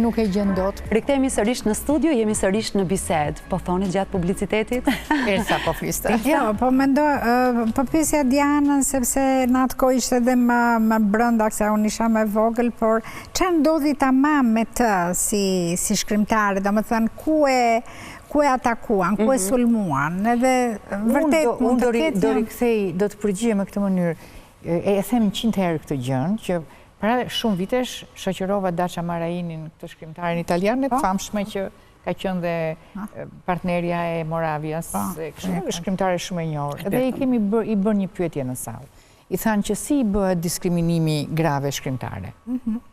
nuk e gjen dot. Rikthehemi sërish në studio, jemi sërish në bisedë. Po thoni gjatë publicitetit? Elsa po fliste. Jo, po mendoj, po pyesja Dianën sepse në atë kohë ishte edhe më brenda se unë isha më vogël, por çfarë ndodhi tamam me të si shkrimtare, domethënë ku e atakuan, ku e sulmuan, edhe vërtet mund të ketë... Do rikthej, do të përgjigjem në këtë mënyrë. E them 100 herë këtë gjën, që para shumë vitesh shoqërova Dacia Marainin, këtë shkrimtarin italiane të famshme që ka qenë dhe partnerja e Moravias, shkrimtare shumë e njohur. Dhe i kemi i bërë një pyetje në sallë. I thanë që si i bëhet diskriminimi grave shkrimtare.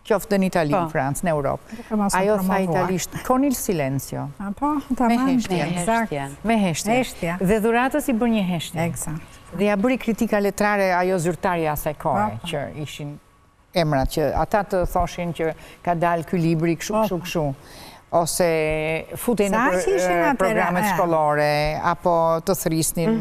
Qoftë në Itali, në Francë, në Europë. Ajo tha italisht, con il silenzio. Me heshtje. Me heshtje. Dhe dhuratës i bërë një heshtje. Dhe ja bëri kritika letrare ajo zyrtarja asaj kohe, që ishin emrat, që ata të thoshin që ka dalë ky libri kështu, ose futej në programet shkollore, apo të thrisnin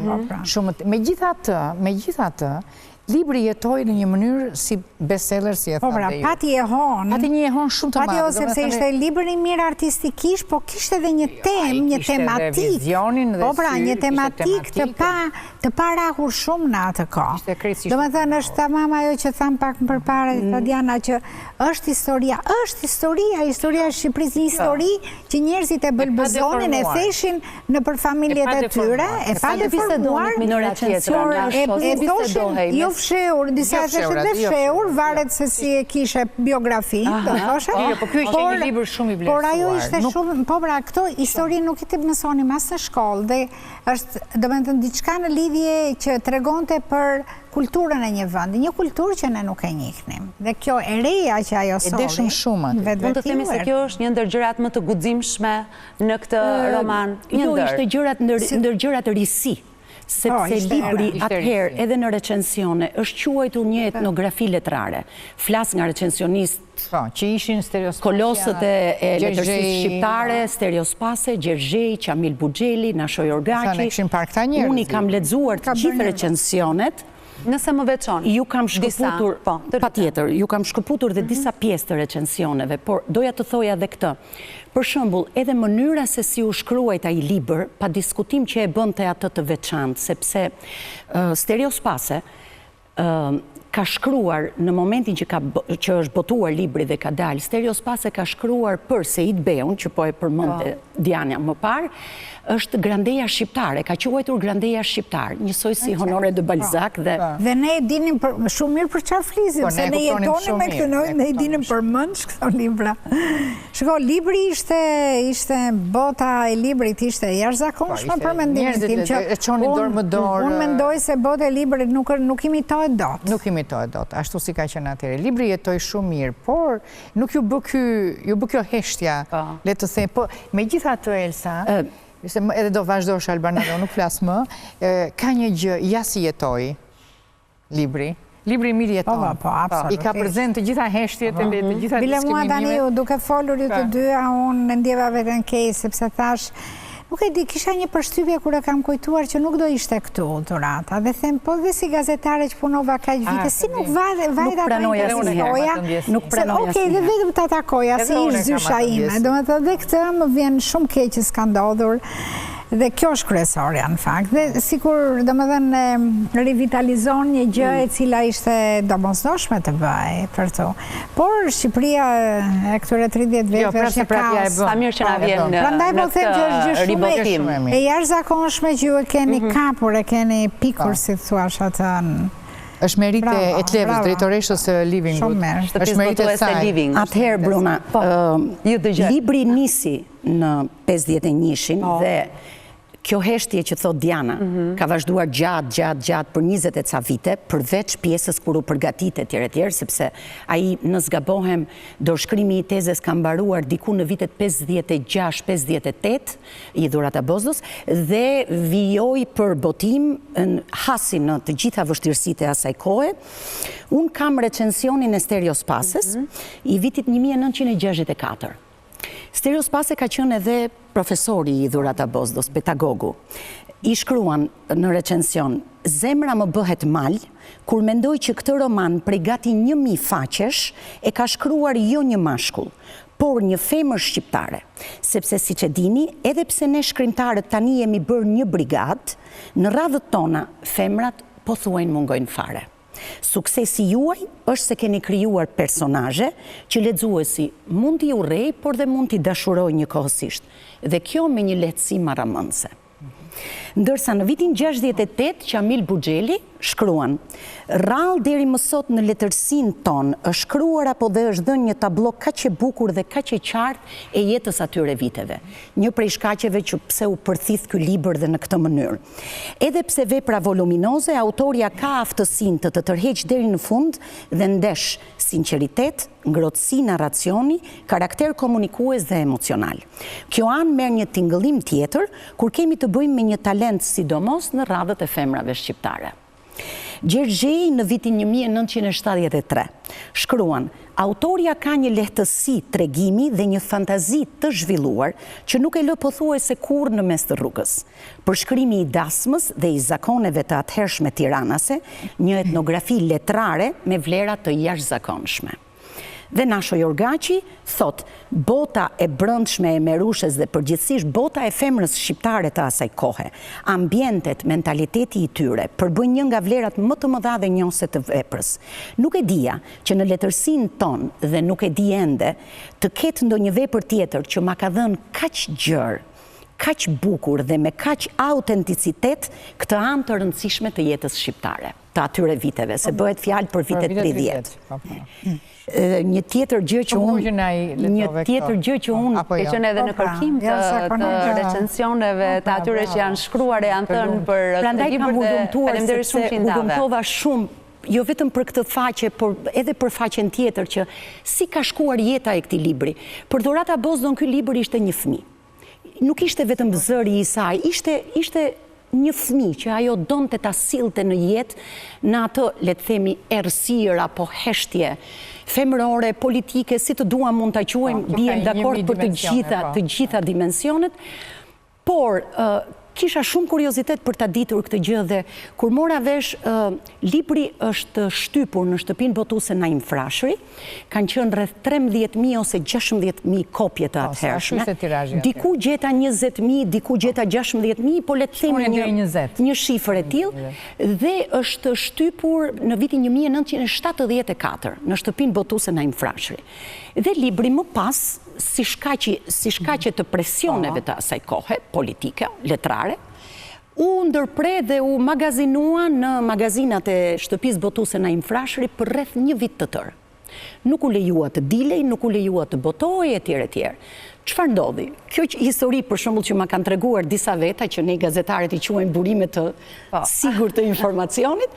shumë. Megjithatë, libri jetoi në një mënyrë si bestseller, si e thënë ju. Pati e hon. Pati një e hon shumë të madhe. Pati sepse ishte libër i mirë artistikisht, po kishte edhe një temë, një tematik. Po pra, një tematik të parahur shumë në atë kohë. Domethënë është tamam ajo që tham pak më përpara Diana, që është historia e Shqipërisë, një histori që njerëzit e bëlbëzonin, e theshin nëpër familjet e tyre, e pa deformuar, e thoshin fshehur, disa e theshin dhe fshehur, varet se si e kishe biografinë, do thoshe. Po ky ishte një libër shumë i vlerësuar. Por ajo ishte shumë, po pra, këto histori nuk i të mësonim as në shkollë, dhe është, domethënë, diçka në lidhje që tregonte për kulturën e një vendi, një kulturë që ne nuk e njihnim. Dhe kjo e reja që ajo solli. E deshëm shumë atë. Mund të themi se kjo është një ndër gjërat më të guximshme në këtë roman. Jo, ishte ndër gjërat risi. Sepse libri atëherë edhe në recensione është quajtur një etnografi letrare. Flas nga recensionistë që ishin stereospasja, kolosët e letërsisë shqiptare, Stereospase, Gjergjej, Qamil Buxheli, Nashoj Orgaqi. Unë i kam lexuar të gjithë recensionet. Nëse më veçon. Ju kam shkëputur, patjetër, ju kam shkëputur dhe disa pjesë të recensioneve, por doja të thoja edhe këtë. Për shembull, edhe mënyra se si u shkruajt ai libër, pa diskutim që e bënte atë të veçantë, sepse Stereospase ka shkruar në momentin që është botuar libri dhe ka dalë, Stereospase ka shkruar për Sejid Beun, që po e përmendte Diana më parë, është grandeja shqiptare, ka quajtur grandeja shqiptar, njësoj si Honoré de Balzac dhe ne e dinim shumë mirë për çfarë flisim, se ne jetonim me këtë, ne e dinim përmend këto libra. Shiko, libri ishte bota e librit ishte jashtëzakonshme për mendimin tim, që unë mendoj se bota e librit nuk imitohet dot. Nuk imitohet dot, ashtu si ka qenë atëherë. Libri jetoi shumë mirë, por nuk ju bë kjo heshtja, le të them, po megjithatë Elsa, edhe do vazhdosh Albana, nuk flas më, ka një gjë, ja si jetoi libri. Libri mirë jeton. I ka prezent të gjitha heshtjet e të gjitha diskrimimimet. Bile mua tani, duke folur ju të dyja, unë ndjeva veten keq, sepse thash, nuk e di, kisha një përshtypje kur e kam kujtuar që nuk do ishte këtu Durata. Dhe them, po dhe si gazetare që punova kaq vite, si nuk vajta të intervistoja. Nuk pranoja. Okej, dhe vetëm të atakoja, si ishtë zysha ime. Domethënë dhe këtë më vjen shumë keq që s'ka ndodhur. Dhe kjo është kryesorja në fakt. Dhe sikur domethënë rivitalizon një gjë e cila ishte domosdoshme të bëj për to. Por Shqipëria e këtyre 30 viteve është një kaos. Sa mirë që na vjen në këtë ribotim. E jashtëzakonshme që ju e keni kapur, e keni pikur, si thuash atë. Është merite e të levës, drejtoreshës së Livingut. Është merite e saj. Atëherë, Bruna, libri nisi në 51-shin dhe kjo heshtje që thot Diana ka vazhduar gjatë për 20 e ca vite, përveç pjesës kur u përgatite etj, sepse ai, në zgabohem, dorëshkrimi i tezës ka mbaruar diku në vitet 56-58 i Dhurata Bozdos dhe vijoi për botim hasi në të gjitha vështirësitë e asaj kohe. Unë kam recensionin e Stereospases i vitit 1964. Stereospase ka qenë edhe profesori i Dhurata Bozdos, pedagogu. I shkruan në recension, zemra më bëhet mal, kur mendoj që këtë roman prej gati 1000 faqesh e ka shkruar jo një mashkull, por një femër shqiptare, sepse si që dini, edhe pse ne shkrimtarët tani jemi bërë një brigad, në radhët tona, femrat po thuajnë mungojnë fare. Suksesi juaj është se keni krijuar personazhe që lexuesi mund t'i urrej, por dhe mund t'i dashuroj njëkohësisht. Dhe kjo me një lehtësi marramëndse. Ndërsa në vitin 68, Qamil Buxheli shkruan: "Rrallë deri më sot në letërsinë tonë është shkruar apo dhe është dhënë një tablo kaq e bukur dhe kaq e qartë e jetës atyre viteve." Një prej shkaqeve që pse u përthith ky libër dhe në këtë mënyrë. Edhe pse vepra voluminoze, autoria ka aftësinë të tërheqë deri në fund dhe ndesh sinqeritet, ngrohtësi narracioni, karakter komunikues dhe emocional. Kjo anë merr një tingëllim tjetër kur kemi të bëjmë me një talent sidomos në radhët e femrave shqiptare. Gjergjej në vitin 1973 shkruan: "Autoria ka një lehtësi tregimi dhe një fantazi të zhvilluar që nuk e lë pothuajse kurrë në mes të rrugës. Përshkrimi i dasmës dhe i zakoneve të atëhershme tiranase, një etnografi letrare me vlera të jashtëzakonshme." Dhe Nasho Jorgaçi thot: "Bota e brendshme e Merushes dhe përgjithsisht bota e femrës shqiptare të asaj kohe, ambientet, mentaliteti i tyre, përbën një nga vlerat më të mëdha dhe njohëse të veprës. Nuk e dija që në letërsinë tonë dhe nuk e di ende të ketë ndonjë vepër tjetër që ma ka dhënë kaq gjërë, kaq bukur dhe me kaq autenticitet këtë anë të rëndësishme të jetës shqiptare të atyre viteve, se bëhet fjalë për vitet 30. Një tjetër gjë që unë e qenë edhe në kërkim të recensioneve të atyre që janë shkruar e janë thënë për këtë libër dhe faleminderit shumë që i ndave. Humbtova shumë, jo vetëm për këtë faqe, por edhe për faqen tjetër që si ka shkuar jeta e këtij libri. Për Dorata Bozdon ky libër ishte një fëmijë. Nuk ishte vetëm zëri i saj, ishte një fëmijë që ajo donte ta sillte në jetë në atë, le të themi, errësirë apo heshtje femërore, politike, si të duam mund ta quajmë, bien dakord për të gjitha dimensionet, por kisha shumë kuriozitet për ta ditur këtë gjë dhe kur mora vesh, libri është shtypur në shtëpinë botuese Naim Frashëri, kanë qenë rreth 13.000 ose 16.000 kopje të atëhershme. Diku gjeta 20.000, diku gjeta 16.000, po le të themi një shifër e tillë, dhe është shtypur në vitin 1974 në shtëpinë botuese Naim Frashëri. Dhe libri më pas, si shkaqe të presioneve të asaj kohe, politike, letrare, u ndërpre dhe u magazinua në magazinat e shtëpisë botuese Naim Frashëri për rreth një vit të tërë. Nuk u lejua të dilej, nuk u lejua të botohej etj. Çfarë ndodhi? Kjo histori për shembull që ma kanë treguar disa veta që ne gazetarët i quajmë burime të sigurt të informacionit.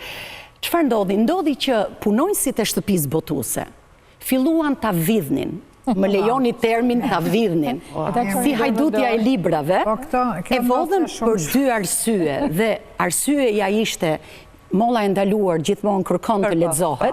Çfarë ndodhi? Ndodhi që punonjësit e shtëpisë botuese filluan ta vidhnin. Më lejoni termin ta vidhnin. Si hajdutja e librave, e vodhën për 2 arsye. Dhe arsyeja ishte molla e ndaluar gjithmonë kërkon të lexohet,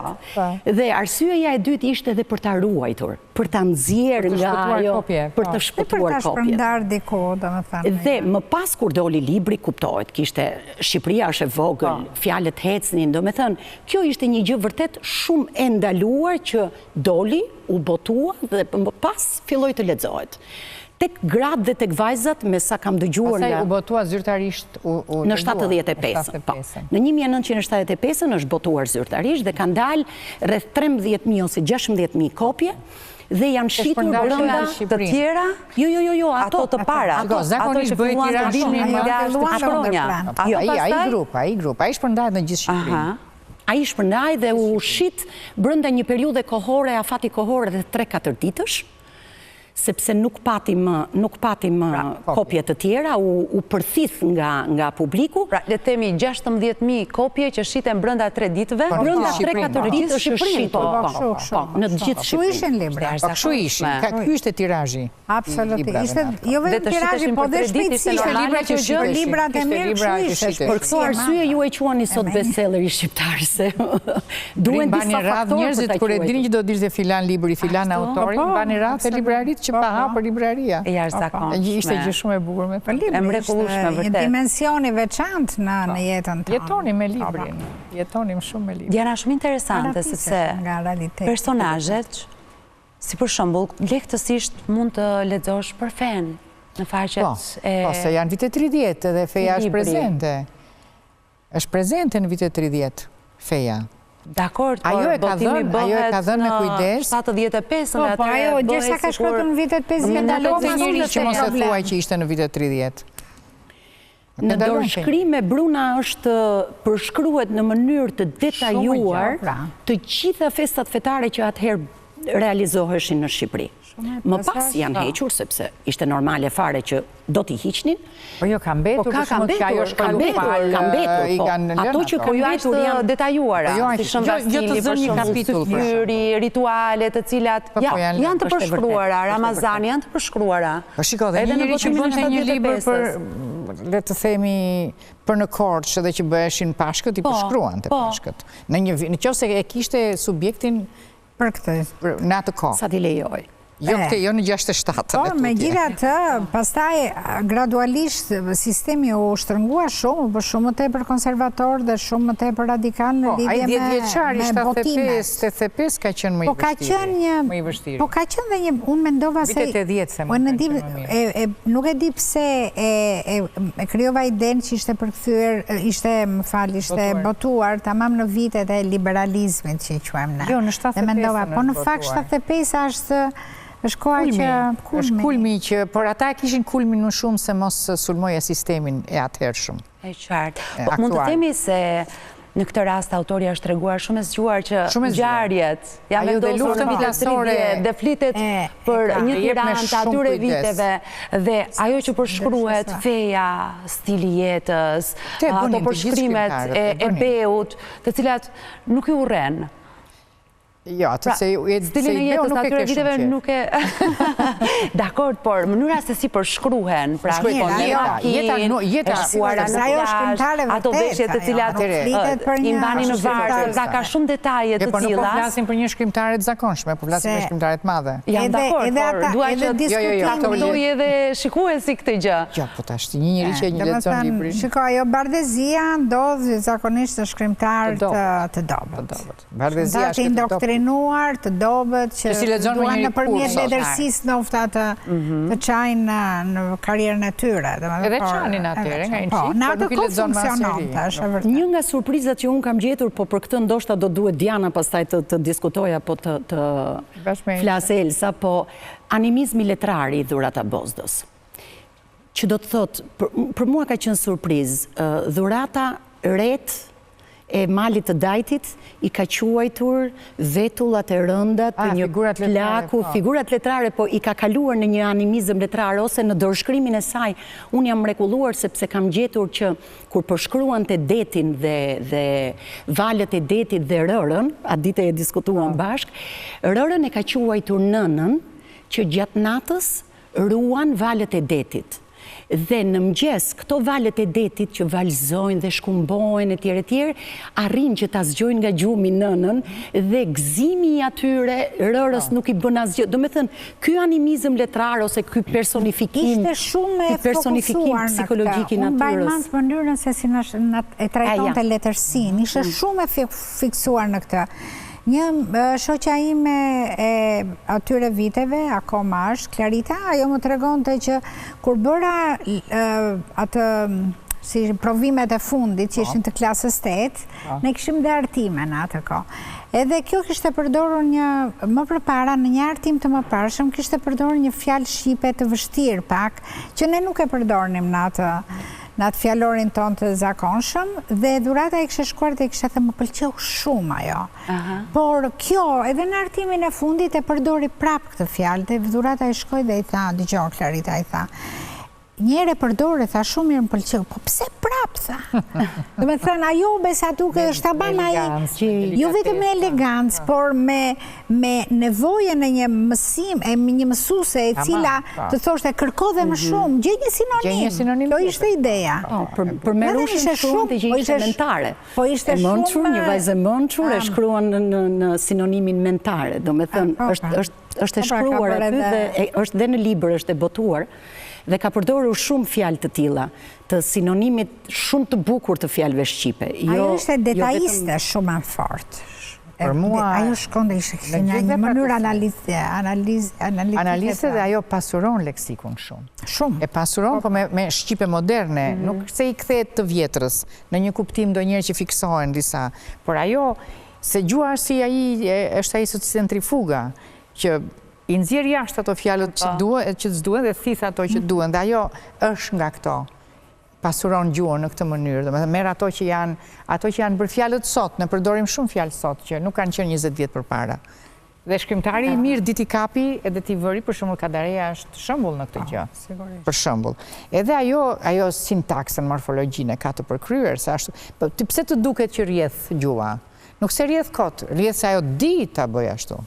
dhe arsyeja e dytë ishte edhe për ta ruajtur, për ta nxjerrë nga ajo, për të shpëtuar kopjet. Për ta shpërndar diku, domethënë. Dhe më pas kur doli libri, kuptohet, kishte Shqipëria është e vogël, fjalët hecnin, domethënë, kjo ishte një gjë vërtet shumë e ndaluar që doli, u botua dhe më pas filloi të lexohet. Tek gratë dhe tek vajzat, me sa kam dëgjuar nga... Pastaj u botua zyrtarisht në 75. Në 1975 është botuar zyrtarisht dhe kanë dalë rreth 13.000 ose 16.000 kopje dhe janë shitur brenda të tjera? Jo, ato të para. Zakonisht bëhet tirazhin nga shkronja. Ai grup, ai shpërndahet në gjithë Shqipërinë. Ai shpërndai dhe u shit brenda një periudhe kohore, afati kohore dhe 3-4 ditësh, sepse nuk pati më kopje të tjera, u përthith nga publiku. Pra, le të themi 16.000 kopje që shiten brenda 3 ditëve? Brenda 3-4 ditësh është shitur. Në gjithë Shqipërinë. Kështu ishin libra. Kështu ishin. Ky ishte tirazhi. Absolutisht. Jo vetëm tirazhi, po dhe shpejtësisht. Libra që shiten. Librat e mirë kështu ishin. Për këtë arsye ju e quani sot bestselleri shqiptar, se duhen disa faktorë për ta quajtur. Njerëzit kur e dinin që do të ishte filan libri, filan autori, mbani radhë te librarit që pa hapër libraria. E jashtëzakonshme. Ishte gjë shumë e bukur me e mrekullueshme vërtet. Një dimensioni veçantë në jetën tonë. Jetonim me librin. Jetonim shumë me librin. Diana, shumë interesante sepse personazhet, si për shembull, lehtësisht mund të lexosh për fen në faqet e... Po, se janë vitet 30 dhe feja është prezente. është prezente në vitet 30, feja. Dakord, por botimi bëhet në 75, po ajo, gjërsa ka shkruar në vitet 50, ndalon të njëri që mos e thuaj që ishte në vitet 30. Në dorëshkrime, Bruna është përshkruhet në mënyrë të detajuar të gjitha festat fetare që atëherë realizoheshin në Shqipëri. Më pas janë hequr, sepse ishte normale fare që do t'i hiqnin. Po jo, ka mbetur, ka mbetur, ato që ka mbetur janë detajuara, si Shën Vasili, për shumë syfyri, ritualet të cilat janë të përshkruara, Ramazani janë të përshkruara. Po shiko, dhe një njëri që bënte një libër për, le të themi, për në Korçë dhe që bëheshin pashkët, i përshkruan të pashkët. Në qoftë se e kishte subjektin për këtë, në atë kohë. Sa t'i lejoj. Jo në 67. Po, me gjitha të, pastaj gradualisht sistemi u shtrëngua shumë, për shumë më tepër konservator dhe shumë më tepër radikal në lidhje me botimet. 75 ka qenë më i vështirë. Po ka qenë dhe një, unë mendova se... Vitet 80 se më ka qenë më mirë. Nuk e di pse e kryova idenë që ishte përkthyer, ishte botuar tamam në vitet e liberalizmit që i quajmë na. Jo, në 75. Dhe mendova, po në fakt 75 është koha që kulmi që, por ata kishin kulmin më shumë se mos sulmoja sistemin e atëhershëm. E qartë. Mund të themi se në këtë rast autoria është treguar shumë e zgjuar që ngjarjet janë vendosur në vitet 30 dhe flitet për një Tiranë të atyre viteve dhe ajo që përshkruhet feja, stili jetës, ato përshkrimet e beut, të cilat nuk i urren. Jo, atë se stilin e jetës të atyre viteve nuk e... Dakord, por mënyra se si përshkruhen, pra jeta shkuara në plazh, ato veshjet të cilat i mbanin në varë, pra ka shumë detaje të cilat... Po nuk po flasim për një shkrimtare të zakonshme, po flasim për shkrimtare të madhe. Jam dakord, por dua që ta kuptoj edhe shikuesi këtë gjë. Jo, po tash një njeri që një lexon librin. Shiko, ajo Bardezia ndodh zakonisht të shkrimtar të dobët. Bardezia është indoktrinuar, të dobët, që duan në përmjet letërsisë nofta të qajnë në karierën e tyre. Edhe qanin atyre, nga një qikë, në atë kohë funksiononte, është e vërtet. Një nga surprizat që unë kam gjetur, po për këtë ndoshta do duhet Diana pastaj të diskutoja, po të flasë Elsa, po animizmi letrari i Dhurata Bozdës. Që do të thotë, për mua ka qenë surprizë, Dhurata ret e Malit të Dajtit i ka quajtur vetullat e rënda të një plaku, figurat letrare, po i ka kaluar në një animizëm letrar, ose në dorëshkrimin e saj. Unë jam mrekulluar sepse kam gjetur që kur përshkruan të detin dhe valet e detit dhe rërën, atë dite e diskutuan bashk, rërën e ka quajtur nënën që gjatë natës ruan valet e detit. Dhe në mëngjes, këto valet e detit që valzojnë dhe shkumbojnë e tjere, arrin që ta zgjojnë nga gjumi nënën dhe gëzimi i atyre rërës nuk i bën asgjë. Do me thënë, ky animizëm letrar ose ky personifikim psikologjik i natyrës. Unë bajnë manë të mënyrën se si e trajton të letërsin. Ishte shumë e fiksuar në këtë. Një shoqja ime e atyre viteve, akoma është, Klarita, ajo më tregonte që kur bëra atë si provimet e fundit që ishin të klasës 8, ne kishim dhe artime në atë kohë. Edhe kjo kishte përdorur më përpara, në një artim të mëparshëm, kishte përdorur një fjalë shqipe të vështirë pak, që ne nuk e përdornim në atë fjalorin ton të zakonshëm, dhe Dhurata i kishte shkuar dhe i kishte thënë më pëlqeu shumë ajo. Por kjo, edhe në artimin e fundit e përdori prap këtë fjalë, dhe Dhurata i shkoi dhe i tha, dëgjoj Klarita, i tha, njëre përdore, tha shumë mirë më pëlqeu, po pse prap, tha? Do me thënë, ajo besa duke është abama jo vetëm me elegancë, por me nevojë në një mësim, një mësuse e cila të thoshte kërko dhe më shumë, gjej një sinonim. Kjo ishte ideja. Për me rushën shumë të gjej ishte mentare. Po ishte shumë... Një vajzë mençur e shkruan në sinonimin mentare. Do me thënë, është e shkruar aty dhe është dhe në libër është e botuar. Dhe ka përdorur shumë fjalë të tilla, të sinonimit shumë të bukur të fjalëve shqipe. Ajo ishte detajiste shumë fort. Për mua... Ajo shkonde ishte një mënyrë analiste dhe ajo pasuron leksikun shumë. Shumë. E pasuron, po me shqipe moderne, nuk se i kthehet të vjetrës, në një kuptim do njerë që fiksohen disa. Por ajo, se gjua është ai si centrifuga, që i nxjerr jashtë ato fjalët që s'duhen dhe thith ato që duhen, dhe ajo është nga këto. Pasuron gjuhën në këtë mënyrë, dhe merr ato që janë për fjalët sot, ne përdorim shumë fjalë sot që nuk kanë qenë 20 vjet përpara. Dhe shkrimtari i mirë Diti Kapi edhe ti vëri, për shembull Kadareja është shembull në këtë gjë. Për shembull. Edhe ajo sintaksën, morfologjinë ka të përkryer, se ashtu. Po pse të duket që rrjedh gjuha? Nuk se rrjedh kot, rrjedh se ajo di ta bëj ashtu.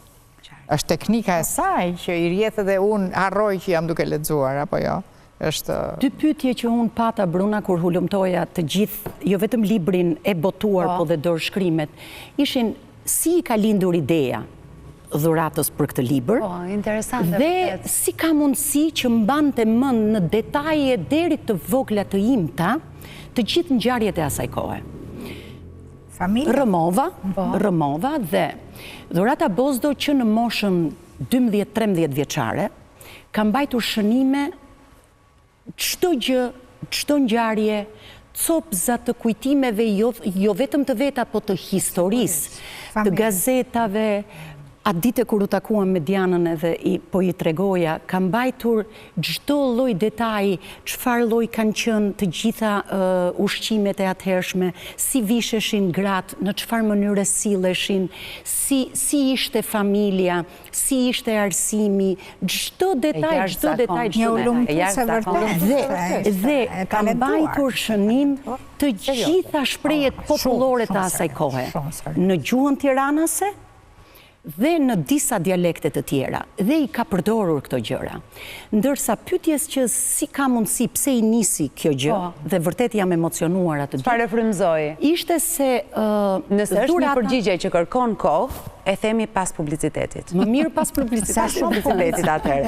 Është teknika e saj që i rrjedh edhe unë harroj që jam duke lexuar, apo jo? Dy pyetje që unë pata, Bruna, kur hulumtoja të gjithë, jo vetëm librin e botuar, po dhe dorëshkrimet, ishin si i ka lindur ideja dhuratës për këtë libër, dhe si ka mundësi që mbante mend në detaje deri të vogla të imta të gjithë ngjarjet e asaj kohe. Rëmova dhe Dhurata Bozdo që në moshën 12-13 vjeçare ka mbajtur shënime çdo gjë, çdo ngjarje, copza të kujtimeve jo vetëm të veta, po të historisë, të gazetave. Atë dite kur u takuam me Dianën edhe po i tregoja, ka mbajtur çdo lloj detaji, çfarë lloj kanë qenë të gjitha ushqimet e atëhershme, si visheshin gratë, në çfarë mënyre silleshin, si ishte familja, si ishte arsimi, çdo detaj. Dhe ka mbajtur shënim të gjitha shprehjet popullore të asaj kohe, në gjuhën tiranase dhe në disa dialekte të tjera, dhe i ka përdorur këto gjëra. Ndërsa pyetjes që si ka mundësi, pse i nisi kjo gjë, dhe vërtet jam emocionuar atë gjë. Çfarë frymëzoi? Ishte se nëse është një përgjigje që kërkon kohë, e themi pas publicitetit. Më mirë pas publicitetit. Sa shumë publicitet atëherë.